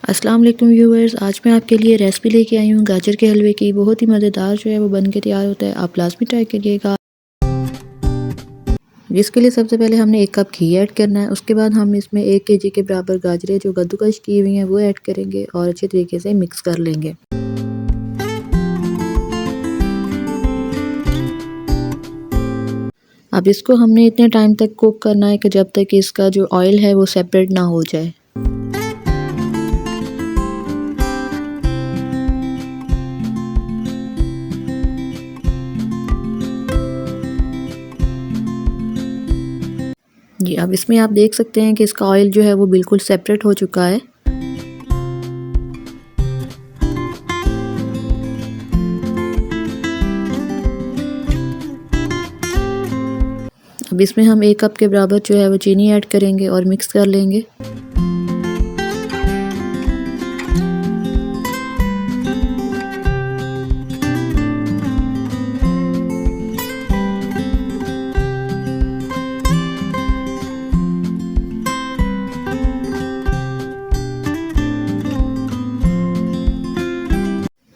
अस्सलाम वालेकुम व्यूअर्स, आज मैं आपके लिए रेसिपी लेके आई हूँ गाजर के हलवे की। बहुत ही मज़ेदार जो है वो बन के तैयार होता है। आप लाजमी ट्राई करिएगा। जिसके लिए सबसे पहले हमने 1 कप घी ऐड करना है। उसके बाद हम इसमें 1 केजी के बराबर गाजरें जो कद्दूकश की हुई हैं वो ऐड करेंगे और अच्छे तरीके से मिक्स कर लेंगे। अब इसको हमने इतने टाइम तक कुक करना है कि जब तक इसका जो ऑयल है वो सेपरेट ना हो जाए। जी, अब इसमें आप देख सकते हैं कि इसका ऑयल जो है वो बिल्कुल सेपरेट हो चुका है। अब इसमें हम 1 कप के बराबर जो है वो चीनी ऐड करेंगे और मिक्स कर लेंगे।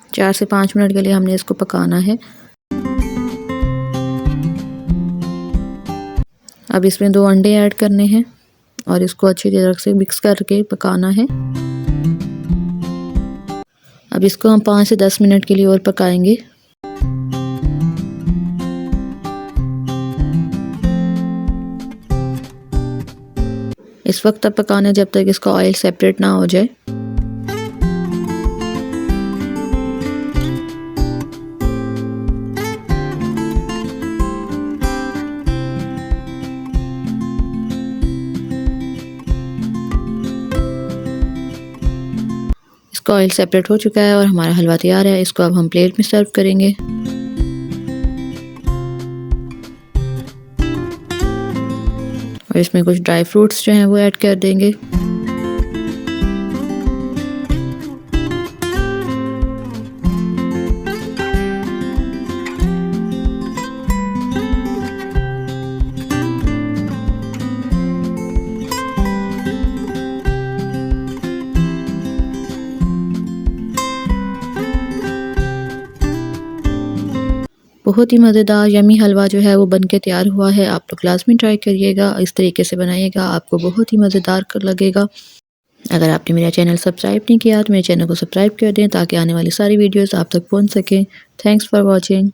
चार से 5 मिनट के लिए हमने इसको पकाना है। अब इसमें 2 अंडे ऐड करने हैं और इसको अच्छी तरह से मिक्स करके पकाना है। अब इसको हम 5 से 10 मिनट के लिए और पकाएंगे। इस वक्त तक पकाना है जब तक इसका ऑयल सेपरेट ना हो जाए। इसका ऑयल सेपरेट हो चुका है और हमारा हलवा तैयार है। इसको अब हम प्लेट में सर्व करेंगे। और इसमें कुछ ड्राई फ्रूट्स जो हैं वो ऐड कर देंगे। बहुत ही मज़ेदार यमी हलवा जो है वो बन के तैयार हुआ है। आप लोग लाज़मी ट्राई करिएगा, इस तरीके से बनाइएगा, आपको बहुत ही मज़ेदार लगेगा। अगर आपने मेरा चैनल सब्सक्राइब नहीं किया तो मेरे चैनल को सब्सक्राइब कर दें ताकि आने वाली सारी वीडियोस आप तक पहुंच सकें। Thanks for watching.